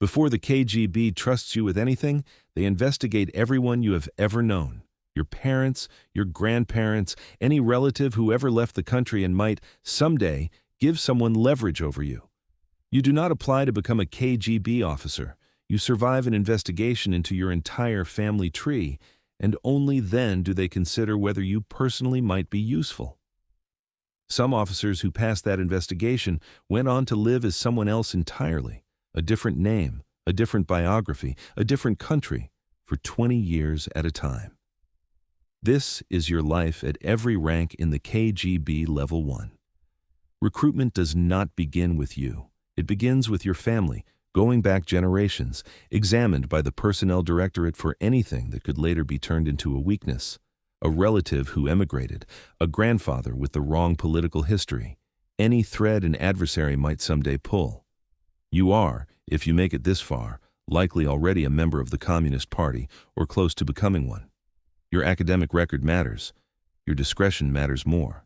Before the KGB trusts you with anything, they investigate everyone you have ever known. Your parents, your grandparents, any relative who ever left the country and might, someday, give someone leverage over you. You do not apply to become a KGB officer. You survive an investigation into your entire family tree, and only then do they consider whether you personally might be useful. Some officers who passed that investigation went on to live as someone else entirely, a different name, a different biography, a different country, for 20 years at a time. This is your life at every rank in the KGB Level 1. Recruitment does not begin with you. It begins with your family, going back generations, examined by the Personnel Directorate for anything that could later be turned into a weakness. A relative who emigrated, a grandfather with the wrong political history, any thread an adversary might someday pull. You are, if you make it this far, likely already a member of the Communist Party or close to becoming one. Your academic record matters. Your discretion matters more.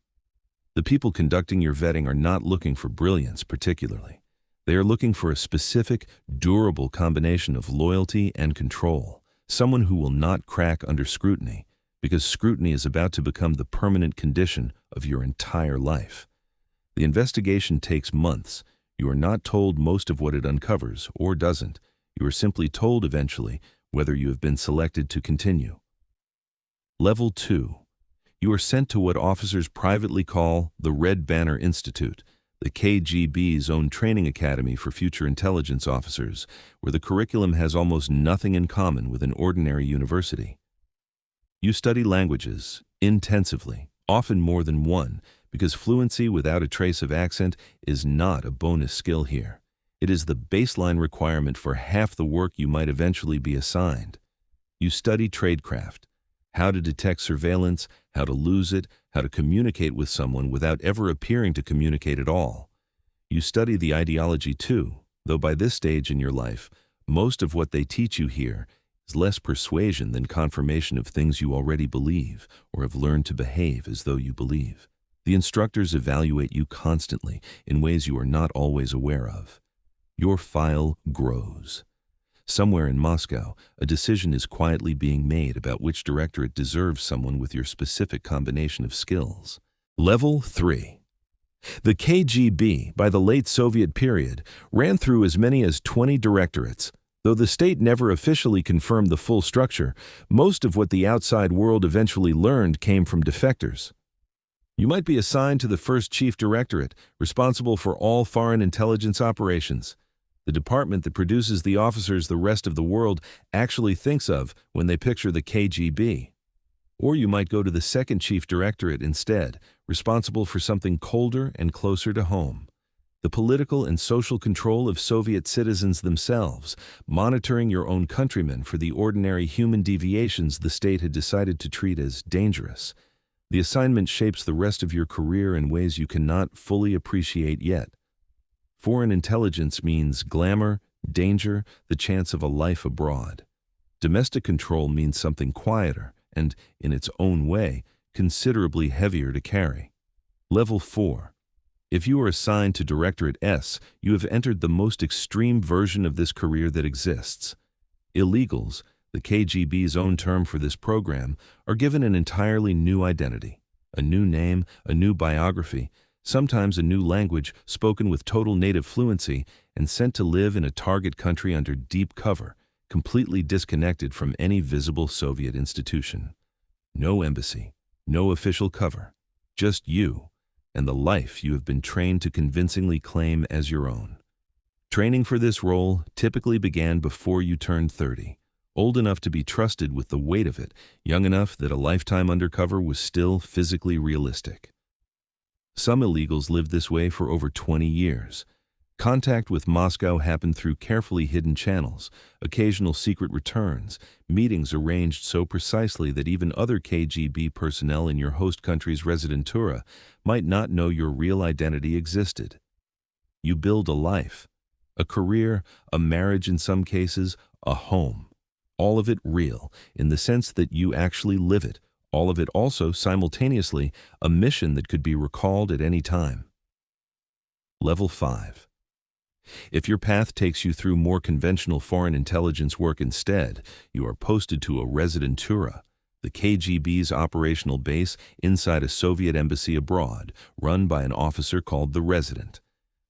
The people conducting your vetting are not looking for brilliance particularly. They are looking for a specific, durable combination of loyalty and control, someone who will not crack under scrutiny, because scrutiny is about to become the permanent condition of your entire life. The investigation takes months. You are not told most of what it uncovers, or doesn't. You are simply told eventually whether you have been selected to continue. Level 2. You are sent to what officers privately call the Red Banner Institute, the KGB's own training academy for future intelligence officers, where the curriculum has almost nothing in common with an ordinary university. You study languages intensively, often more than one, because fluency without a trace of accent is not a bonus skill here. It is the baseline requirement for half the work you might eventually be assigned. You study tradecraft, how to detect surveillance, how to lose it, how to communicate with someone without ever appearing to communicate at all. You study the ideology too, though by this stage in your life, most of what they teach you here is less persuasion than confirmation of things you already believe or have learned to behave as though you believe. The instructors evaluate you constantly in ways you are not always aware of. Your file grows. Somewhere in Moscow, a decision is quietly being made about which directorate deserves someone with your specific combination of skills. Level 3. The KGB, by the late Soviet period, ran through as many as 20 directorates. Though the state never officially confirmed the full structure, most of what the outside world eventually learned came from defectors. You might be assigned to the first chief directorate, responsible for all foreign intelligence operations, the department that produces the officers the rest of the world actually thinks of when they picture the KGB. Or you might go to the second chief directorate instead, responsible for something colder and closer to home. The political and social control of Soviet citizens themselves, monitoring your own countrymen for the ordinary human deviations the state had decided to treat as dangerous. The assignment shapes the rest of your career in ways you cannot fully appreciate yet. Foreign intelligence means glamour, danger, the chance of a life abroad. Domestic control means something quieter and, in its own way, considerably heavier to carry. Level 4. If you are assigned to Directorate S, you have entered the most extreme version of this career that exists. Illegals, the KGB's own term for this program, are given an entirely new identity, a new name, a new biography, sometimes a new language spoken with total native fluency, and sent to live in a target country under deep cover, completely disconnected from any visible Soviet institution. No embassy, no official cover, just you and the life you have been trained to convincingly claim as your own. Training for this role typically began before you turned 30, old enough to be trusted with the weight of it, young enough that a lifetime undercover was still physically realistic. Some illegals lived this way for over 20 years. Contact with Moscow happened through carefully hidden channels, occasional secret returns, meetings arranged so precisely that even other KGB personnel in your host country's Rezidentura might not know your real identity existed. You build a life, a career, a marriage in some cases, a home. All of it real, in the sense that you actually live it. All of it also, simultaneously, a mission that could be recalled at any time. Level 5. If your path takes you through more conventional foreign intelligence work instead, you are posted to a Rezidentura, the KGB's operational base inside a Soviet embassy abroad, run by an officer called the resident.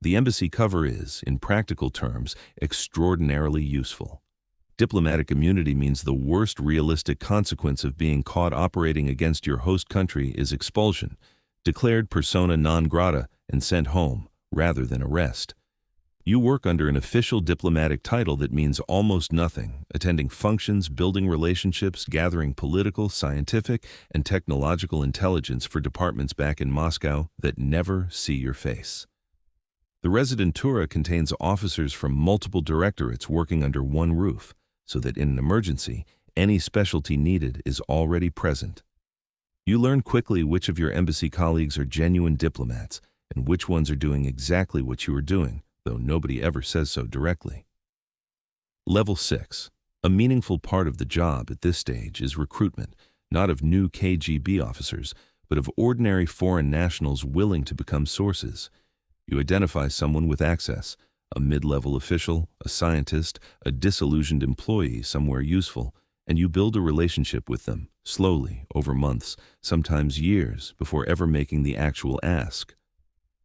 The embassy cover is, in practical terms, extraordinarily useful. Diplomatic immunity means the worst realistic consequence of being caught operating against your host country is expulsion, declared persona non grata and sent home, rather than arrest. You work under an official diplomatic title that means almost nothing, attending functions, building relationships, gathering political, scientific, and technological intelligence for departments back in Moscow that never see your face. The Rezidentura contains officers from multiple directorates working under one roof, so that in an emergency, any specialty needed is already present. You learn quickly which of your embassy colleagues are genuine diplomats and which ones are doing exactly what you are doing, though nobody ever says so directly. Level 6. A meaningful part of the job at this stage is recruitment, not of new KGB officers, but of ordinary foreign nationals willing to become sources. You identify someone with access, a mid-level official, a scientist, a disillusioned employee somewhere useful, and you build a relationship with them, slowly, over months, sometimes years, before ever making the actual ask.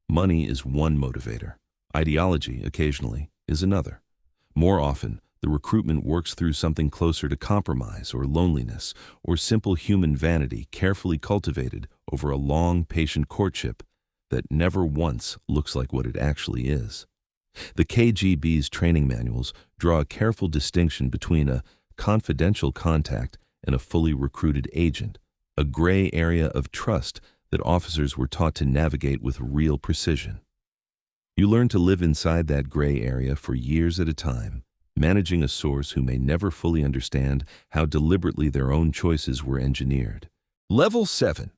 Money is one motivator. Ideology, occasionally, is another. More often, the recruitment works through something closer to compromise or loneliness or simple human vanity carefully cultivated over a long, patient courtship that never once looks like what it actually is. The KGB's training manuals draw a careful distinction between a confidential contact and a fully recruited agent, a gray area of trust that officers were taught to navigate with real precision. You learn to live inside that gray area for years at a time, managing a source who may never fully understand how deliberately their own choices were engineered. Level 7.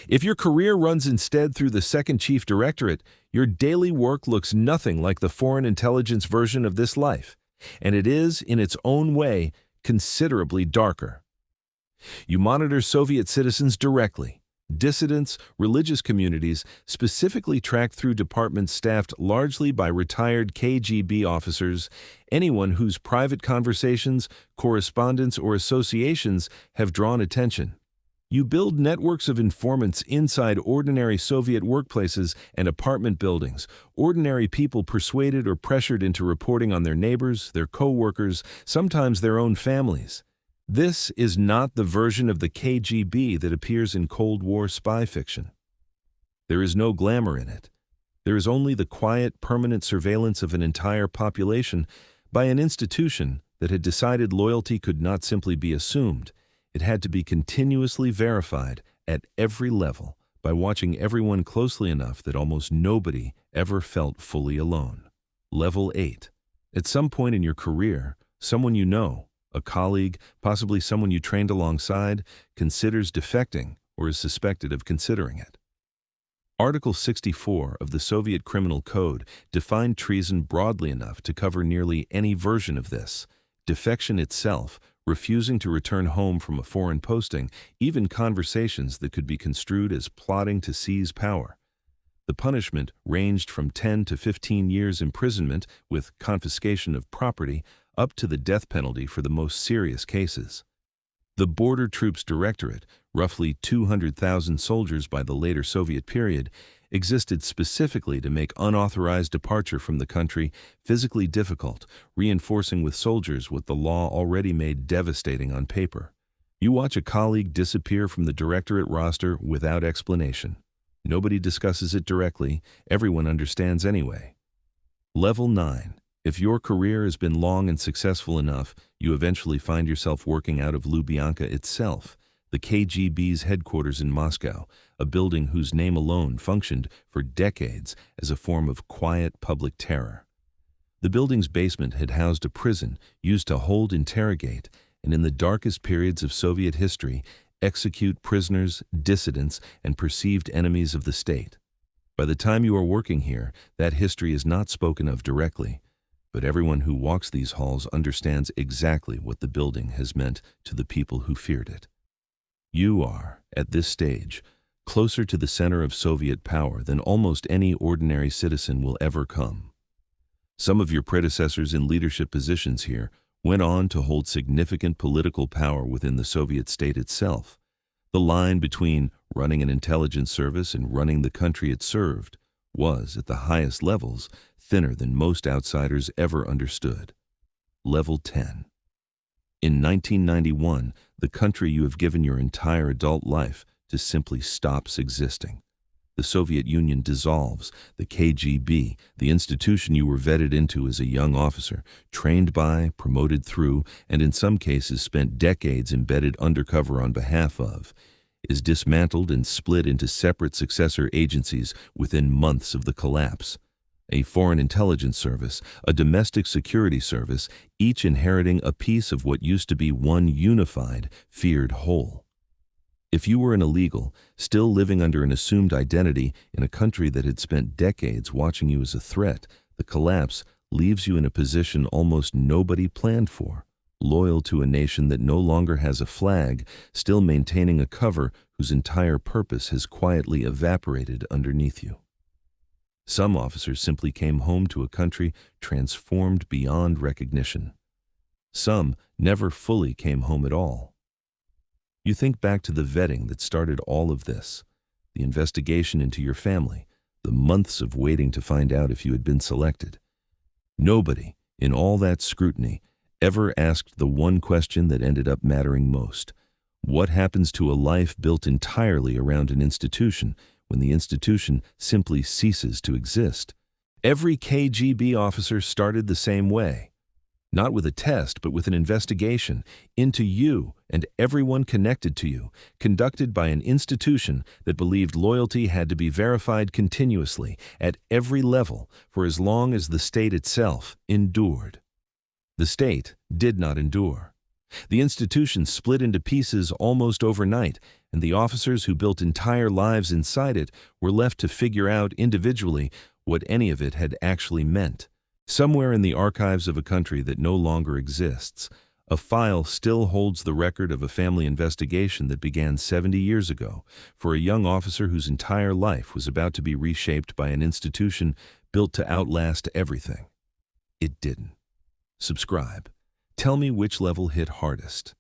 If your career runs instead through the second chief directorate, your daily work looks nothing like the foreign intelligence version of this life, and it is, in its own way, considerably darker. You monitor Soviet citizens directly. Dissidents, religious communities, specifically tracked through departments staffed largely by retired KGB officers, anyone whose private conversations, correspondence, or associations have drawn attention. You build networks of informants inside ordinary Soviet workplaces and apartment buildings, ordinary people persuaded or pressured into reporting on their neighbors, their co-workers, sometimes their own families. This is not the version of the KGB that appears in Cold War spy fiction. There is no glamour in it. There is only the quiet, permanent surveillance of an entire population by an institution that had decided loyalty could not simply be assumed. It had to be continuously verified at every level by watching everyone closely enough that almost nobody ever felt fully alone. Level 8. At some point in your career, someone you know, a colleague, possibly someone you trained alongside, considers defecting or is suspected of considering it. Article 64 of the Soviet Criminal Code defined treason broadly enough to cover nearly any version of this. Defection itself, refusing to return home from a foreign posting, even conversations that could be construed as plotting to seize power. The punishment ranged from 10 to 15 years imprisonment with confiscation of property up to the death penalty for the most serious cases. The Border Troops Directorate, roughly 200,000 soldiers by the later Soviet period, existed specifically to make unauthorized departure from the country physically difficult, reinforcing with soldiers what the law already made devastating on paper. You watch a colleague disappear from the Directorate roster without explanation. Nobody discusses it directly, everyone understands anyway. Level 9. If your career has been long and successful enough, you eventually find yourself working out of Lubyanka itself, the KGB's headquarters in Moscow, a building whose name alone functioned for decades as a form of quiet public terror. The building's basement had housed a prison used to hold, interrogate, and in the darkest periods of Soviet history, execute prisoners, dissidents, and perceived enemies of the state. By the time you are working here, that history is not spoken of directly, but everyone who walks these halls understands exactly what the building has meant to the people who feared it. You are, at this stage, closer to the center of Soviet power than almost any ordinary citizen will ever come. Some of your predecessors in leadership positions here went on to hold significant political power within the Soviet state itself. The line between running an intelligence service and running the country it served was, at the highest levels, thinner than most outsiders ever understood. Level 10. In 1991, the country you have given your entire adult life to simply stops existing. The Soviet Union dissolves. The KGB, the institution you were vetted into as a young officer, trained by, promoted through, and in some cases spent decades embedded undercover on behalf of, is dismantled and split into separate successor agencies within months of the collapse. A foreign intelligence service, a domestic security service, each inheriting a piece of what used to be one unified, feared whole. If you were an illegal, still living under an assumed identity in a country that had spent decades watching you as a threat, the collapse leaves you in a position almost nobody planned for, loyal to a nation that no longer has a flag, still maintaining a cover whose entire purpose has quietly evaporated underneath you. Some officers simply came home to a country transformed beyond recognition. Some never fully came home at all. You think back to the vetting that started all of this, the investigation into your family, the months of waiting to find out if you had been selected. Nobody, in all that scrutiny, ever asked the one question that ended up mattering most. What happens to a life built entirely around an institution when the institution simply ceases to exist? Every KGB officer started the same way. Not with a test, but with an investigation into you and everyone connected to you, conducted by an institution that believed loyalty had to be verified continuously at every level for as long as the state itself endured. The state did not endure. The institution split into pieces almost overnight, and the officers who built entire lives inside it were left to figure out individually what any of it had actually meant. Somewhere in the archives of a country that no longer exists, a file still holds the record of a family investigation that began 70 years ago for a young officer whose entire life was about to be reshaped by an institution built to outlast everything. It didn't. Subscribe. Tell me which level hit hardest.